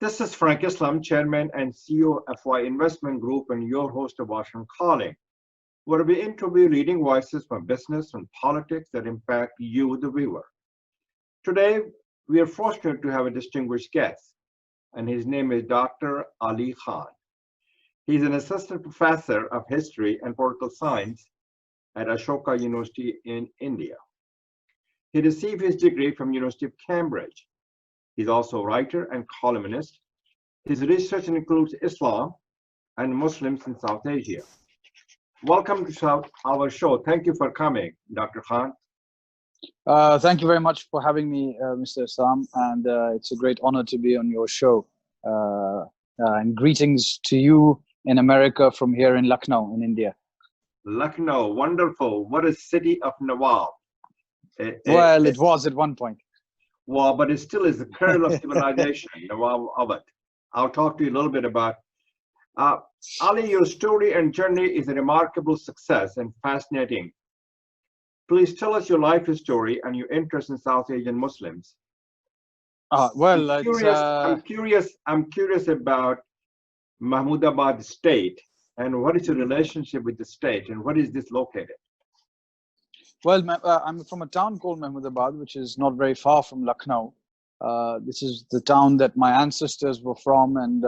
This is Frank Islam, Chairman and CEO of FY Investment Group and your host of Washington Calling, where we interview leading voices from business and politics that impact you, the viewer. Today, we are fortunate to have a distinguished guest, and his name is Dr. Ali Khan. He's an assistant professor of history and political science at Ashoka University in India. He received his degree from University of Cambridge. He's also a writer and columnist. His research includes Islam and Muslims in South Asia. Welcome to our show. Thank you for coming, Dr. Khan. Thank you very much for having me, Mr. Islam, and it's a great honor to be on your show. And greetings to you in America from here in Lucknow, in India. Lucknow, wonderful. What a city of Nawab. It was at one point. Well, but it still is the kernel of civilization, Nawab Awadh. I'll talk to you a little bit about. Ali, your story and journey is a remarkable success and fascinating. Please tell us your life story and your interest in South Asian Muslims. I'm curious about Mahmudabad state and what is your relationship with the state and what is this located? Well, I'm from a town called Mahmudabad, which is not very far from Lucknow. This is the town that my ancestors were from, and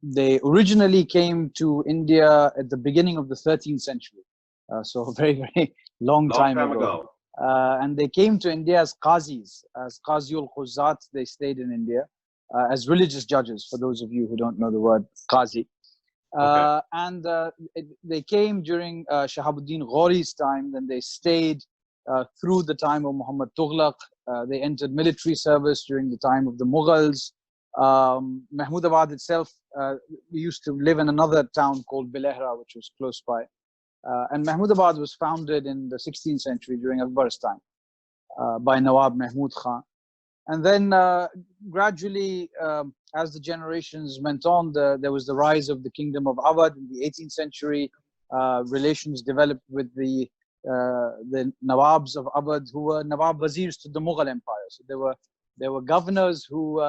they originally came to India at the beginning of the 13th century. So a very, very long time ago. And they came to India as qazis, as qaziul khuzat. They stayed in India as religious judges, for those of you who don't know the word qazi. They came during Shahabuddin Ghori's time, then they stayed through the time of Muhammad Tughlaq. They entered military service during the time of the Mughals. Mahmudabad itself, we used to live in another town called Bilehra, which was close by. And Mahmudabad was founded in the 16th century during Akbar's time by Nawab Mahmud Khan. And then gradually, as the generations went on, there was the rise of the kingdom of Awadh in the 18th century. Relations developed with the Nawabs of Awadh, who were Nawab Wazirs to the Mughal Empire. So there were governors who,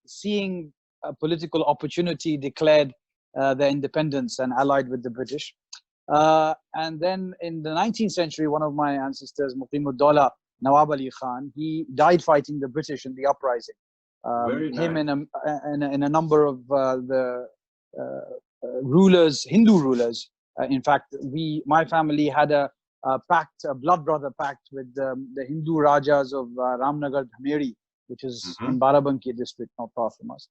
seeing a political opportunity, declared their independence and allied with the British. And then in the 19th century, one of my ancestors, Muqimud-Dawla, Nawab Ali Khan, he died fighting the British in the uprising. Him and a number of the rulers, Hindu rulers. In fact, my family had a pact, a blood brother pact with the Hindu Rajas of Ramnagar Dhameri, which is in Barabanki district, not far from us.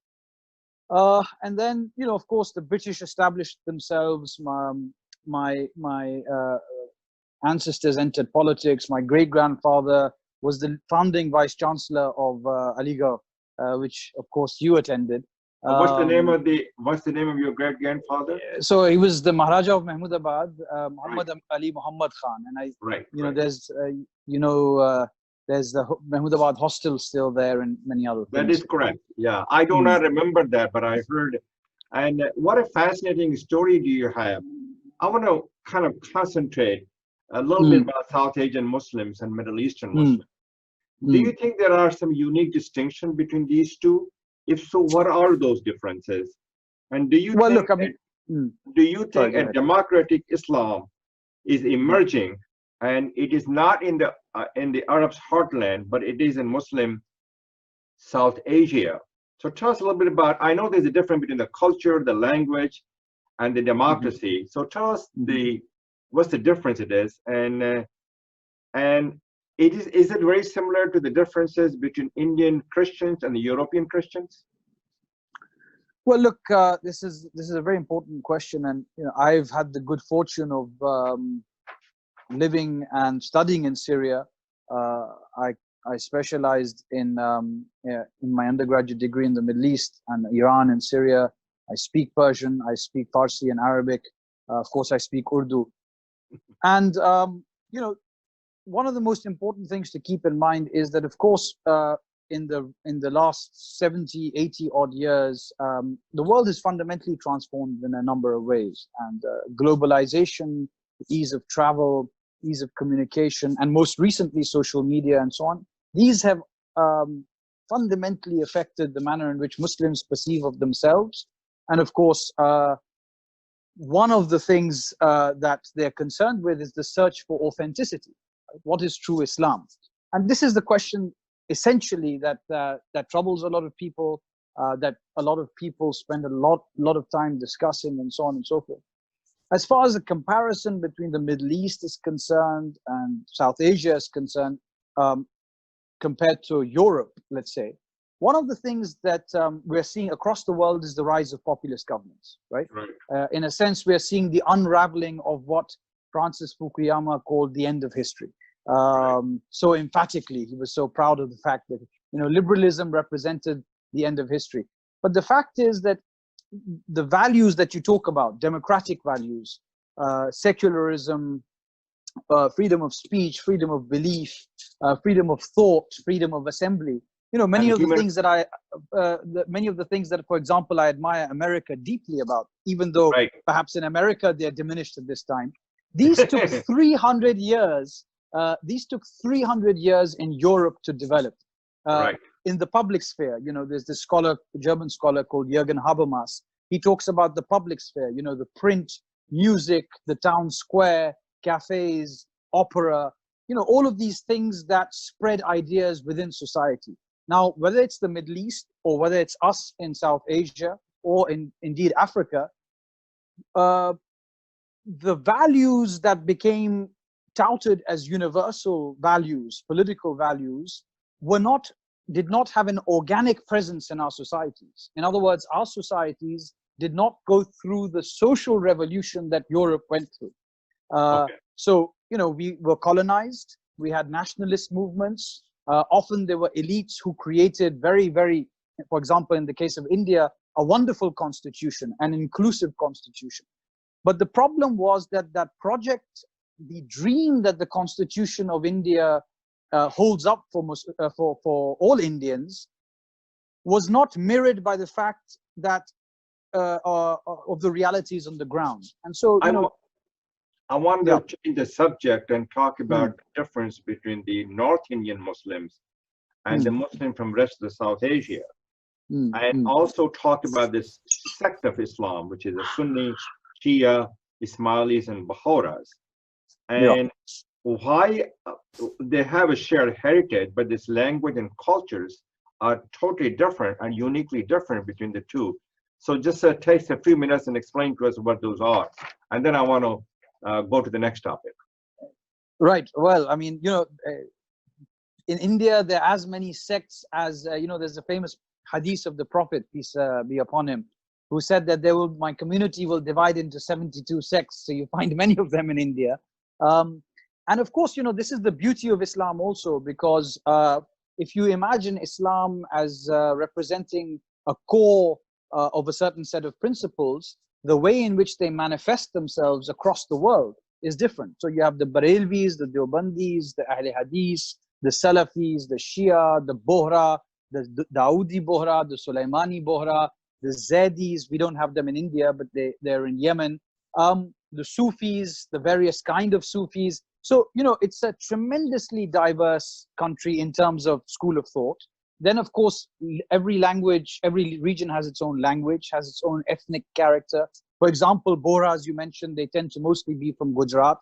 And then, of course, the British established themselves. My ancestors entered politics. My great-grandfather was the founding vice-chancellor of Aligarh, which of course you attended. What's the name of your great-grandfather? So he was the Maharaja of Mahmudabad, Muhammad Ali Muhammad Khan, and there's the Mahmudabad hostel still there and many other things. That is correct. Yeah, I do not remember that, but I heard. And what a fascinating story do you have? I want to kind of concentrate a little bit about South Asian Muslims and Middle Eastern Muslims. Do you think there are some unique distinctions between these two? If so, what are those differences? And do you think a democratic Islam is emerging, and it is not in the Arab's heartland, but it is in Muslim South Asia? So tell us a little bit about. I know there's a difference between the culture, the language, and the democracy. So tell us what's the difference it is, and is it very similar to the differences between Indian Christians and the European Christians? Well, look, this is a very important question, and I've had the good fortune of living and studying in Syria. I specialized in my undergraduate degree in the Middle East and Iran and Syria. I speak Persian, I speak Farsi and Arabic. Of course, I speak Urdu. And, one of the most important things to keep in mind is that, of course, in the last 70, 80 odd years, the world is fundamentally transformed in a number of ways. And globalization, ease of travel, ease of communication, and most recently social media and so on, these have fundamentally affected the manner in which Muslims perceive of themselves. And of course, one of the things that they're concerned with is the search for authenticity. What is true Islam? And this is the question essentially that troubles a lot of people, that a lot of people spend a lot of time discussing, and so on and so forth. As far as the comparison between the Middle East is concerned and South Asia is concerned, compared to Europe, let's say, one of the things that we're seeing across the world is the rise of populist governments, right? In a sense, we're seeing the unraveling of what Francis Fukuyama called the end of history. So emphatically, he was so proud of the fact that, you know, liberalism represented the end of history. But the fact is that the values that you talk about, democratic values, secularism, freedom of speech, freedom of belief, freedom of thought, freedom of assembly, you know, many of the things that, for example, I admire America deeply about, even though perhaps in America they're diminished at this time. These took 300 years. These took 300 years in Europe to develop. In the public sphere, you know, there's this scholar, German scholar called Jürgen Habermas. He talks about the public sphere, you know, the print, music, the town square, cafes, opera, you know, all of these things that spread ideas within society. Now, whether it's the Middle East or whether it's us in South Asia or indeed Africa, the values that became touted as universal values, political values, did not have an organic presence in our societies. In other words, our societies did not go through the social revolution that Europe went through. So, you know, we were colonized, we had nationalist movements. Often there were elites who created very, very, for example, in the case of India, a wonderful constitution, an inclusive constitution. But the problem was that that project, the dream that the Constitution of India holds up for all Indians, was not mirrored by the fact that of the realities on the ground. And so, you know, I want to change the subject and talk about the difference between the North Indian Muslims and the Muslim from rest of the South Asia. And also talk about this sect of Islam, which is the Sunni, Shia, Ismailis, and Baharas. And why they have a shared heritage, but this language and cultures are totally different and uniquely different between the two. So just take a few minutes and explain to us what those are. And then I want to go to the next topic. Right. Well, I mean, you know, in India, there are as many sects as, you know, there's a famous hadith of the Prophet, peace be upon him, who said that my community will divide into 72 sects. So you find many of them in India. And of course, you know, this is the beauty of Islam also, because if you imagine Islam as representing a core of a certain set of principles, the way in which they manifest themselves across the world is different. So you have the Barelvis, the Deobandis, the Ahl Hadith, the Salafis, the Shia, the Bohra, the Dawoodi Bohra, the Sulaimani Bohra, the Zaydis. We don't have them in India, but they're in Yemen. The Sufis, the various kind of Sufis. So, you know, it's a tremendously diverse country in terms of school of thought. Then, of course, every region has its own language, has its own ethnic character. For example, Bohra, as you mentioned, they tend to mostly be from Gujarat,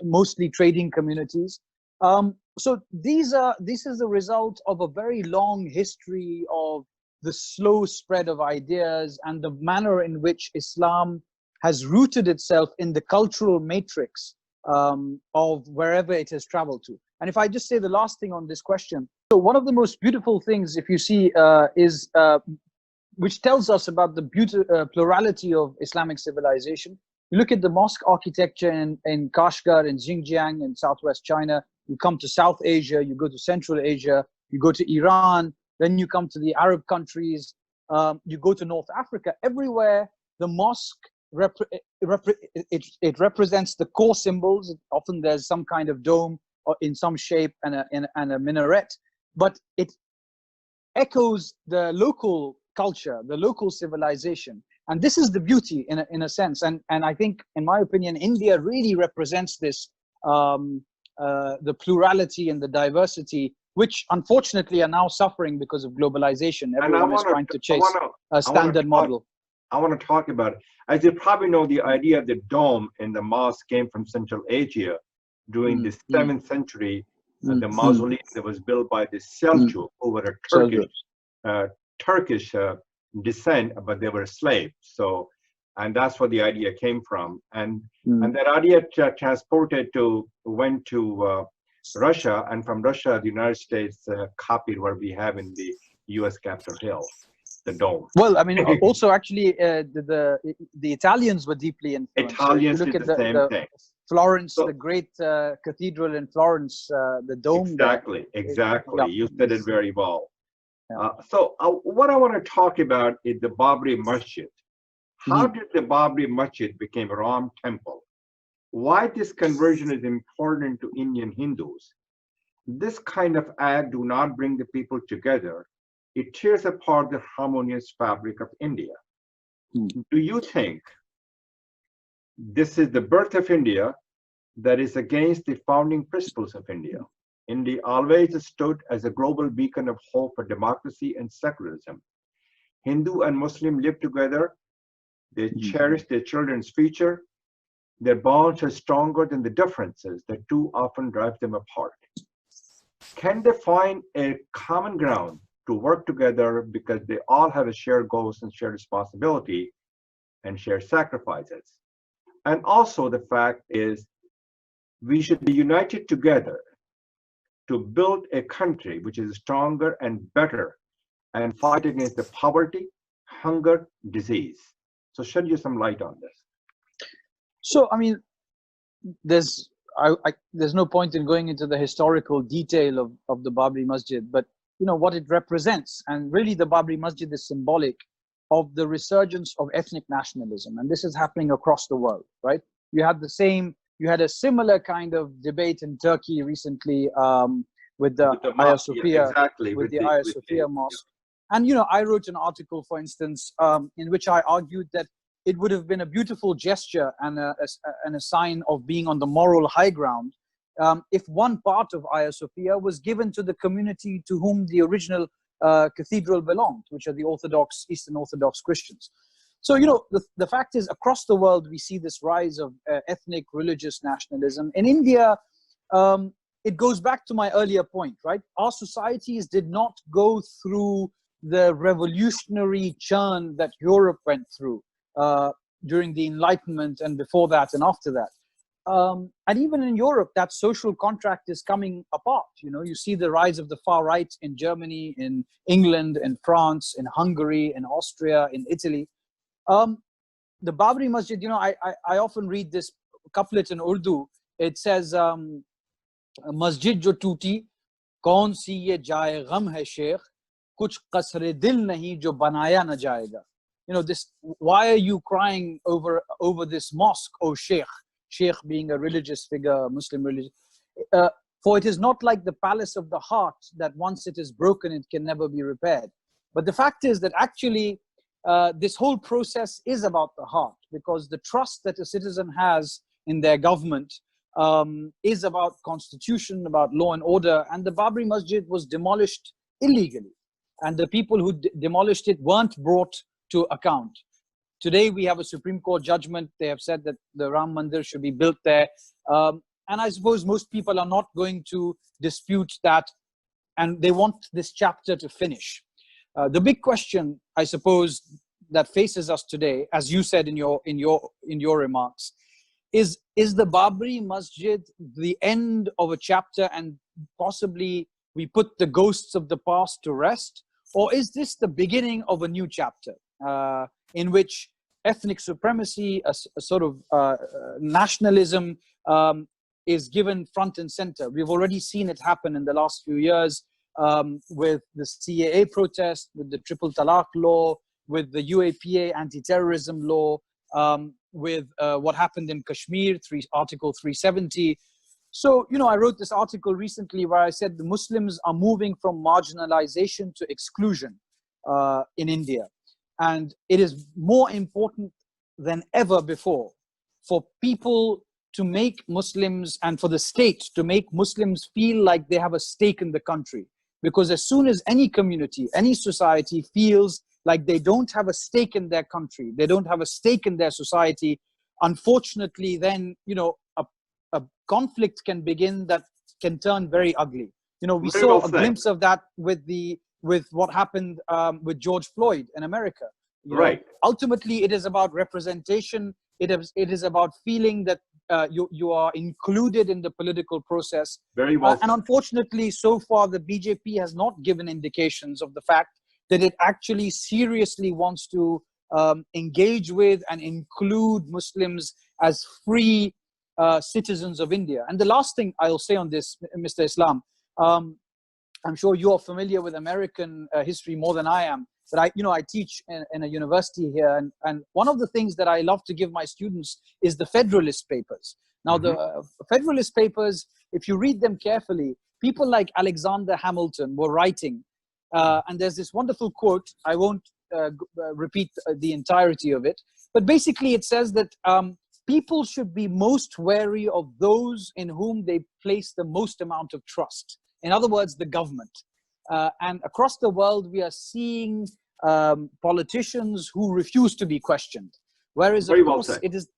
mostly trading communities. So this is the result of a very long history of the slow spread of ideas and the manner in which Islam has rooted itself in the cultural matrix of wherever it has traveled to. And if I just say the last thing on this question, so one of the most beautiful things, if you see, is which tells us about the plurality of Islamic civilization. You look at the mosque architecture in Kashgar, in Xinjiang, in southwest China. You come to South Asia, you go to Central Asia, you go to Iran, then you come to the Arab countries, you go to North Africa. Everywhere, the mosque it represents the core symbols. Often there's some kind of dome or in some shape and a minaret, but it echoes the local culture, the local civilization. And this is the beauty in a sense. And I think, in my opinion, India really represents this, the plurality and the diversity which unfortunately are now suffering because of globalization. Everyone is trying to chase a standard model. I want to talk about, as you probably know, the idea of the dome in the mosque came from Central Asia during the 7th century. The mausoleum that was built by the Seljuk, who were a Turkish descent, but they were slaves. So, and that's where the idea came from. And that idea went to Russia, and from Russia, the United States copied what we have in the U.S. Capitol Hill, the dome. Well, I mean, also actually, the Italians were deeply influenced. Italians so if you look did at the same thing. Florence, the great cathedral in Florence, the dome. Exactly. You said it very well. So what I want to talk about is the Babri Masjid. How did the Babri Masjid become a Ram temple? Why this conversion is important to Indian Hindus? This kind of act do not bring the people together. It tears apart the harmonious fabric of India. Do you think this is the birth of India that is against the founding principles of India? India always stood as a global beacon of hope for democracy and secularism. Hindu and Muslim live together. They cherish their children's future. Their bonds are stronger than the differences that too often drive them apart. Can they find a common ground to work together because they all have a shared goals and shared responsibility and shared sacrifices? And also the fact is we should be united together to build a country which is stronger and better and fight against the poverty, hunger, disease. So shed you some light on this. So, I mean, there's no point in going into the historical detail of the Babri Masjid, but you know what it represents. And really the Babri Masjid is symbolic of the resurgence of ethnic nationalism. And this is happening across the world, right? You had a similar kind of debate in Turkey recently with the Hagia Sophia, with the Hagia Sophia Mosque. And, you know, I wrote an article, for instance, in which I argued that it would have been a beautiful gesture and a sign of being on the moral high ground if one part of Hagia Sophia was given to the community to whom the original cathedral belonged, which are the Eastern Orthodox Christians. So, you know, the fact is, across the world, we see this rise of ethnic religious nationalism. In India, it goes back to my earlier point, right? Our societies did not go through the revolutionary churn that Europe went through during the Enlightenment and before that and after that. And even in Europe, that social contract is coming apart. You know, you see the rise of the far right in Germany, in England, in France, in Hungary, in Austria, in Italy. The Babri Masjid, you know, I often read this couplet in Urdu. It says, Masjid jo tooti, kaun si ye jaye gham hai sheikh, kuch qasre dil nahi jo banaya na jayega. You know, this, why are you crying over this mosque, O sheikh? Sheikh being a religious figure, Muslim religion. For it is not like the palace of the heart that once it is broken, it can never be repaired. But the fact is that actually, this whole process is about the heart, because the trust that a citizen has in their government is about constitution, about law and order. And the Babri Masjid was demolished illegally. And the people who demolished it weren't brought to account. Today, we have a Supreme Court judgment. They have said that the Ram Mandir should be built there. And I suppose most people are not going to dispute that. And they want this chapter to finish. The big question, I suppose, that faces us today, as you said in your remarks, is the Babri Masjid the end of a chapter and possibly we put the ghosts of the past to rest? Or is this the beginning of a new chapter in which ethnic supremacy, a sort of nationalism is given front and center? We've already seen it happen in the last few years with the CAA protest, with the Triple Talaq law, with the UAPA anti-terrorism law, with what happened in Kashmir, Article 370. So, you know, I wrote this article recently where I said the Muslims are moving from marginalization to exclusion in India. And it is more important than ever before for people to make Muslims and for the state to make Muslims feel like they have a stake in the country. Because as soon as any community, any society feels like they don't have a stake in their country, they don't have a stake in their society, unfortunately, then, you know, a conflict can begin that can turn very ugly. You know, we Very saw well a said. glimpse of that with what happened with George Floyd in America. You know, Right. ultimately, it is about representation. It is about feeling that you are included in the political process. Very well said. And unfortunately, so far, the BJP has not given indications of the fact that it actually seriously wants to engage with and include Muslims as free citizens of India. And the last thing I'll say on this, Mr. Islam, I'm sure you are familiar with American history more than I am. But I teach in a university here, and one of the things that I love to give my students is the Federalist Papers. Now, the Federalist Papers, if you read them carefully, people like Alexander Hamilton were writing, and there's this wonderful quote. I won't repeat the entirety of it, but basically it says that people should be most wary of those in whom they place the most amount of trust. In other words, the government. And across the world, we are seeing politicians who refuse to be questioned. Whereas, of course, it is,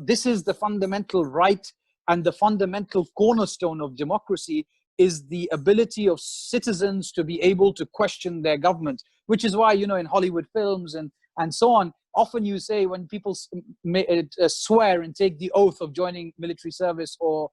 this is the fundamental right and the fundamental cornerstone of democracy is the ability of citizens to be able to question their government, which is why, you know, in Hollywood films and so on, often you say when people swear and take the oath of joining military service or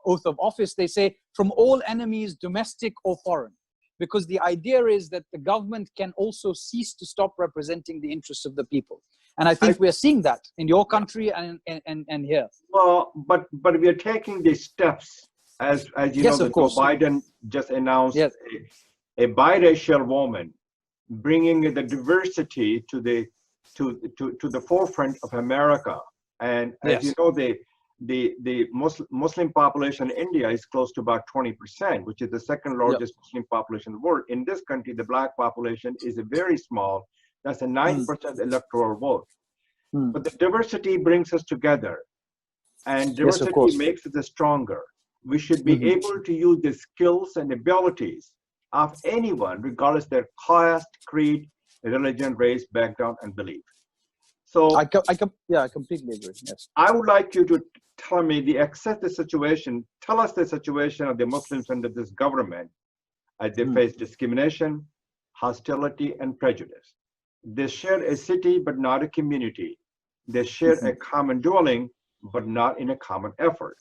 oath of office, they say from all enemies, domestic or foreign. Because the idea is that the government can also cease to stop representing the interests of the people. And I think we're seeing that in your country and here. Well, but we are taking these steps, as you yes, know, of course. Joe Biden just announced yes. a biracial woman, bringing the diversity to the forefront of America. And as you know, the Muslim population in India is close to about 20%, which is the second largest Muslim population in the world. In this country, the black population is very small. That's a 9% electoral vote. But the diversity brings us together, and diversity makes us stronger. We should be able to use the skills and abilities of anyone, regardless of their caste, creed, religion, race, background, and belief. So I completely agree. Yes. I would like you to tell me tell us the situation of the Muslims under this government as they face discrimination, hostility, and prejudice. They share a city, but not a community. They share a common dwelling, but not in a common effort.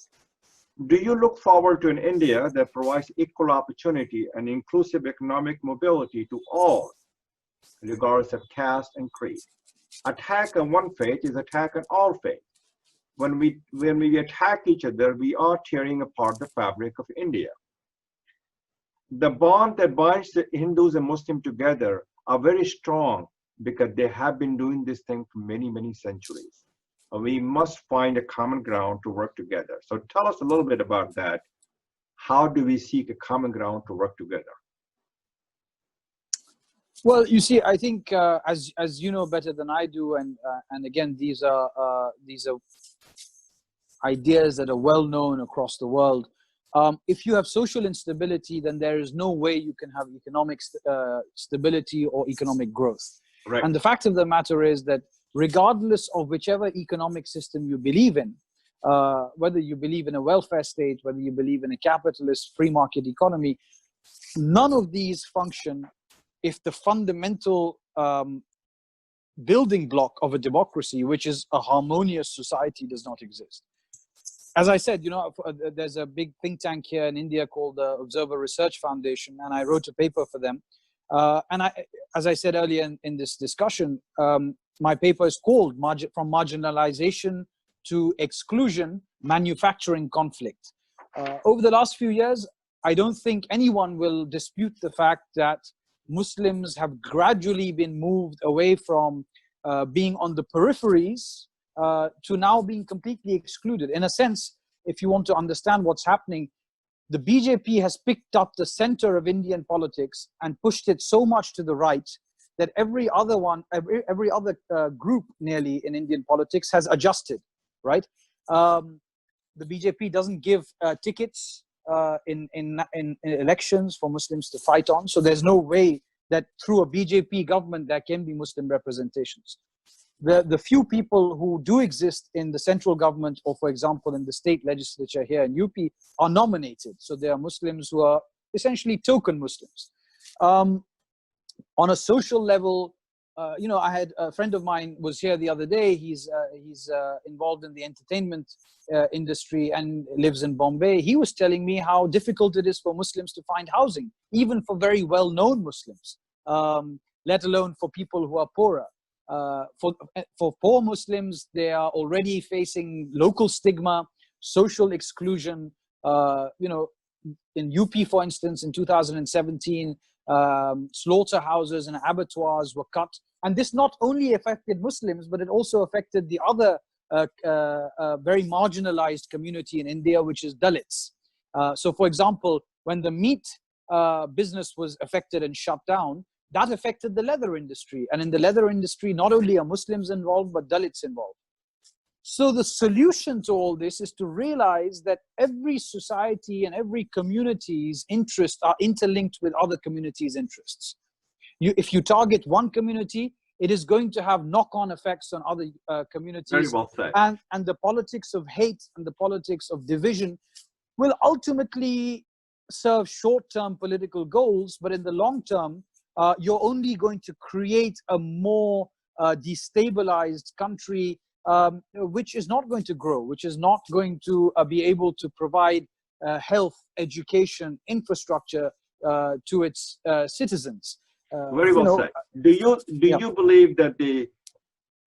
Do you look forward to an India that provides equal opportunity and inclusive economic mobility to all, regardless of caste and creed? Attack on one faith is attack on all faith. When we attack each other, we are tearing apart the fabric of India. The bond that binds the Hindus and Muslims together are very strong because they have been doing this thing for many, many centuries. We must find a common ground to work together. So tell us a little bit about that. How do we seek a common ground to work together? Well, you see, I think as you know better than I do, and again, these are ideas that are well known across the world. If you have social instability, then there is no way you can have economic stability or economic growth. Right. And the fact of the matter is that regardless of whichever economic system you believe in, whether you believe in a welfare state, whether you believe in a capitalist free market economy, none of these function if the fundamental building block of a democracy, which is a harmonious society, does not exist. As I said, you know, there's a big think tank here in India called the Observer Research Foundation, and I wrote a paper for them. As I said earlier in this discussion, my paper is called From Marginalization to Exclusion, Manufacturing Conflict. Over the last few years, I don't think anyone will dispute the fact that Muslims have gradually been moved away from being on the peripheries to now being completely excluded. In a sense, if you want to understand what's happening, the BJP has picked up the center of Indian politics and pushed it so much to the right that every other group nearly in Indian politics has adjusted, right? the BJP doesn't give tickets in elections for Muslims to fight on. So there's no way that through a BJP government there can be Muslim representations. The few people who do exist in the central government, or for example in the state legislature here in UP, are nominated. So they are Muslims who are essentially token Muslims. On a social level, you know, I had a friend of mine was here the other day. He's involved in the entertainment industry and lives in Bombay. He was telling me how difficult it is for Muslims to find housing, even for very well-known Muslims, let alone for people who are poorer. For poor Muslims, they are already facing local stigma, social exclusion. You know, in UP, for instance, in 2017, slaughterhouses and abattoirs were cut. And this not only affected Muslims, but it also affected the other very marginalized community in India, which is Dalits. So for example, when the meat business was affected and shut down, that affected the leather industry. And in the leather industry, not only are Muslims involved, but Dalits involved. So the solution to all this is to realize that every society and every community's interests are interlinked with other communities' interests. If you target one community, it is going to have knock-on effects on other communities. Very well said. And the politics of hate and the politics of division will ultimately serve short-term political goals, but in the long term, you're only going to create a more destabilized country, which is not going to grow, which is not going to be able to provide health, education, infrastructure to its citizens. Very well said. Do you believe that it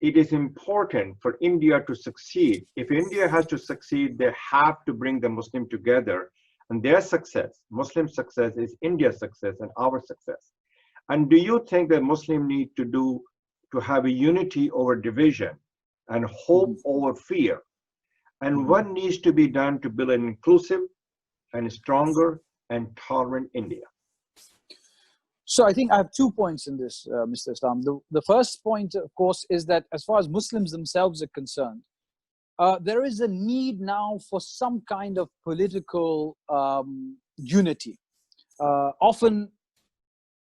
is important for India to succeed? If India has to succeed, they have to bring the Muslim together, and their success, Muslim success, is India's success and our success. And do you think that Muslims need to have a unity over division and hope over fear? And what needs to be done to build an inclusive and stronger and tolerant India? So I think I have 2 points in this, Mr. Islam. The first point, of course, is that as far as Muslims themselves are concerned, there is a need now for some kind of political unity. Often,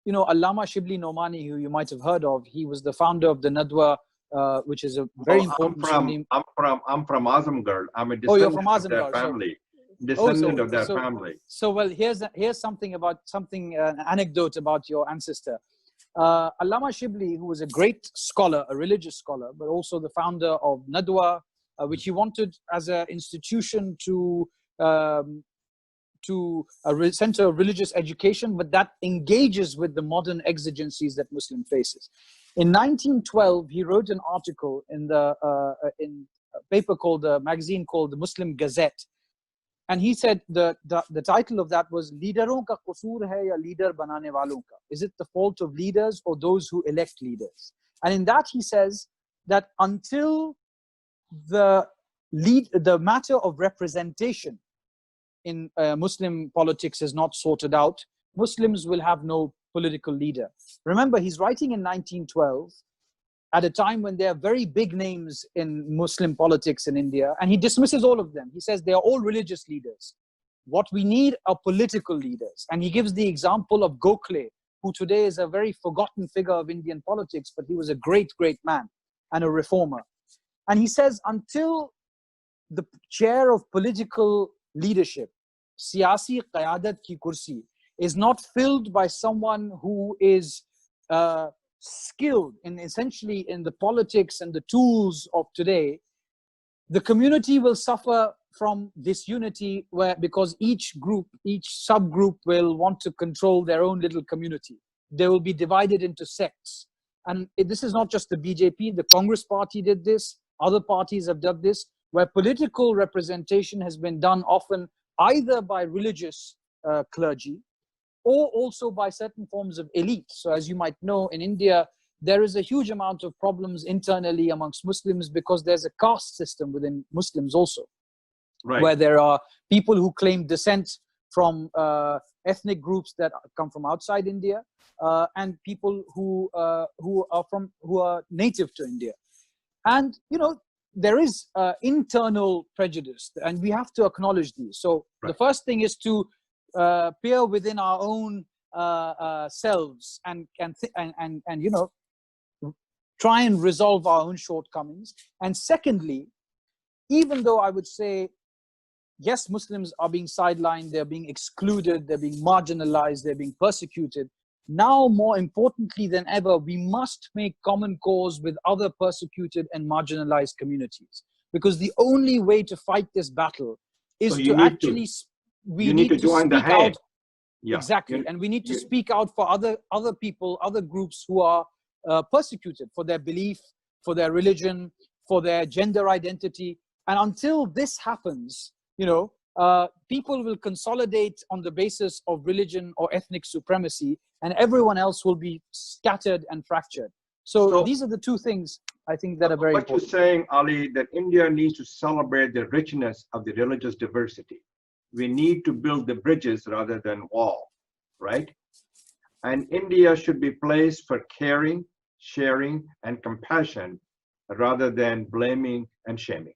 you know, Allama Shibli Nomani, who you might have heard of, he was the founder of the Nadwa, which is a very important Sunni. I'm from Azamgarh. I'm a you're from descendant of that Azamgarh, family. Descendant of that family. So well, here's something an anecdote about your ancestor. Allama Shibli, who was a great scholar, a religious scholar, but also the founder of Nadwa, which he wanted as an institution to center of religious education, but that engages with the modern exigencies that Muslim faces. In 1912, he wrote an article in in a paper called a magazine called the Muslim Gazette, and he said the title of that was "Leaderon ka qusur hai ya leader banane walon ka?" Is it the fault of leaders or those who elect leaders? And in that he says that until the matter of representation in Muslim politics is not sorted out, Muslims will have no political leader. Remember, he's writing in 1912 at a time when there are very big names in Muslim politics in India, and he dismisses all of them. He says they are all religious leaders. What we need are political leaders. And he gives the example of Gokhale, who today is a very forgotten figure of Indian politics, but he was a great, great man and a reformer. And he says until the chair of political leadership, siyasi qayadat ki kursi, is not filled by someone who is skilled in essentially in the politics and the tools of today, the community will suffer from disunity, because each group, each subgroup will want to control their own little community. They will be divided into sects. And this is not just the BJP, the Congress party did this, other parties have done this, where political representation has been done often either by religious clergy or also by certain forms of elite. So as you might know, in India, there is a huge amount of problems internally amongst Muslims because there's a caste system within Muslims also, right, where there are people who claim descent from ethnic groups that come from outside India, and people who are native to India. And, you know, there is internal prejudice, and we have to acknowledge these. So the first thing is to peer within our own selves and you know, try and resolve our own shortcomings. And secondly, even though I would say, yes, Muslims are being sidelined, they're being excluded, they're being marginalized, they're being persecuted. Now, more importantly than ever, we must make common cause with other persecuted and marginalized communities. Because the only way to fight this battle is to actually, we need to speak out. Yeah. Exactly. And we need to speak out for other people, other groups who are persecuted for their belief, for their religion, for their gender identity. And until this happens, you know, people will consolidate on the basis of religion or ethnic supremacy, and everyone else will be scattered and fractured. So these are the two things I think that are very important. What you're saying, Ali, that India needs to celebrate the richness of the religious diversity. We need to build the bridges rather than wall, right? And India should be a place for caring, sharing, and compassion rather than blaming and shaming.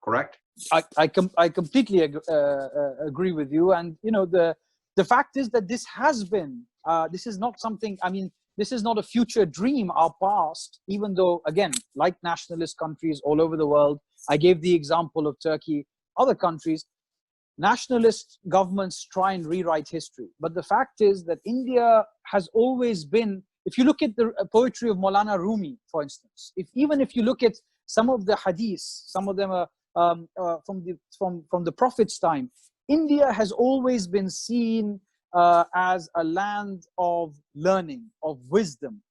Correct? I completely agree with you. And you know, the fact is that this has been this is not something, I mean, this is not a future dream, our past, even though, again, like nationalist countries all over the world, I gave the example of Turkey, other countries, nationalist governments try and rewrite history. But the fact is that India has always been, if you look at the poetry of Maulana Rumi, for instance, even if you look at some of the hadiths, some of them are from the Prophet's time, India has always been seen as a land of learning, of wisdom.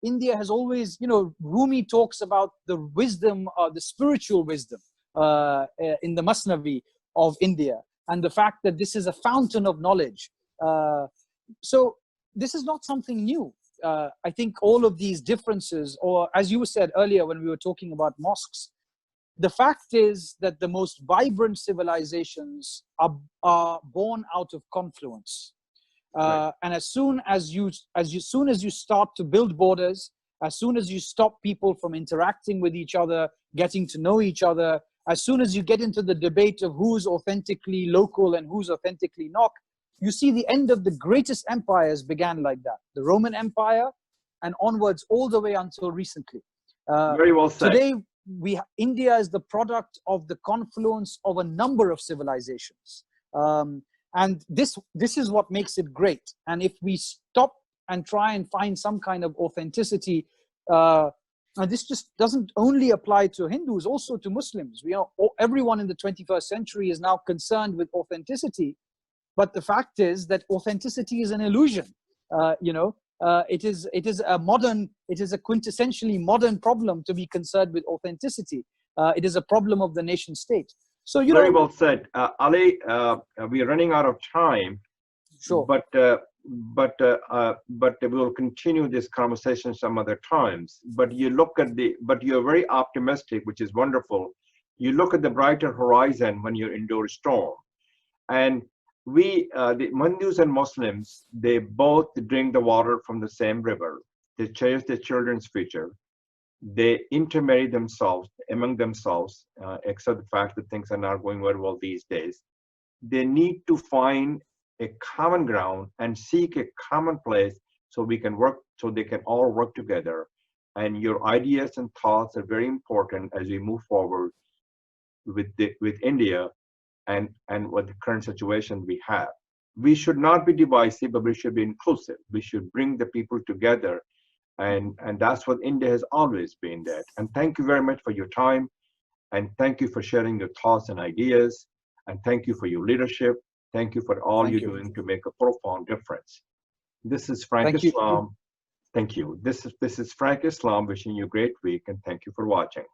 India has always, you know, Rumi talks about the wisdom, the spiritual wisdom in the Masnavi of India, and the fact that this is a fountain of knowledge. So this is not something new. I think all of these differences, or as you said earlier when we were talking about mosques, the fact is that the most vibrant civilizations are born out of confluence. And as soon as you start to build borders, as soon as you stop people from interacting with each other, getting to know each other, as soon as you get into the debate of who's authentically local and who's authentically not, you see the end of the greatest empires began like that. The Roman Empire and onwards all the way until recently. Very well said. Today, India is the product of the confluence of a number of civilizations. And this is what makes it great. And if we stop and try and find some kind of authenticity, and this just doesn't only apply to Hindus, also to Muslims. Everyone in the 21st century is now concerned with authenticity. But the fact is that authenticity is an illusion. You know, it is a quintessentially modern problem to be concerned with authenticity. It is a problem of the nation state. So you very well said, Ali. We are running out of time. Sure. But we'll continue this conversation some other times. But you look at but you're very optimistic, which is wonderful. You look at the brighter horizon when you endure storm, and the Hindus and Muslims, they both drink the water from the same river. They cherish their children's future. They intermarry themselves among themselves, except the fact that things are not going very well these days. They need to find a common ground and seek a common place so we can work, so they can all work together. And your ideas and thoughts are very important as we move forward with India and what the current situation we have. We should not be divisive, but we should be inclusive. We should bring the people together. And that's what India has always been that. And thank you very much for your time. And thank you for sharing your thoughts and ideas. And thank you for your leadership. Thank you for all you're doing to make a profound difference. This is Frank Islam. Thank you. This is Frank Islam wishing you a great week, and thank you for watching.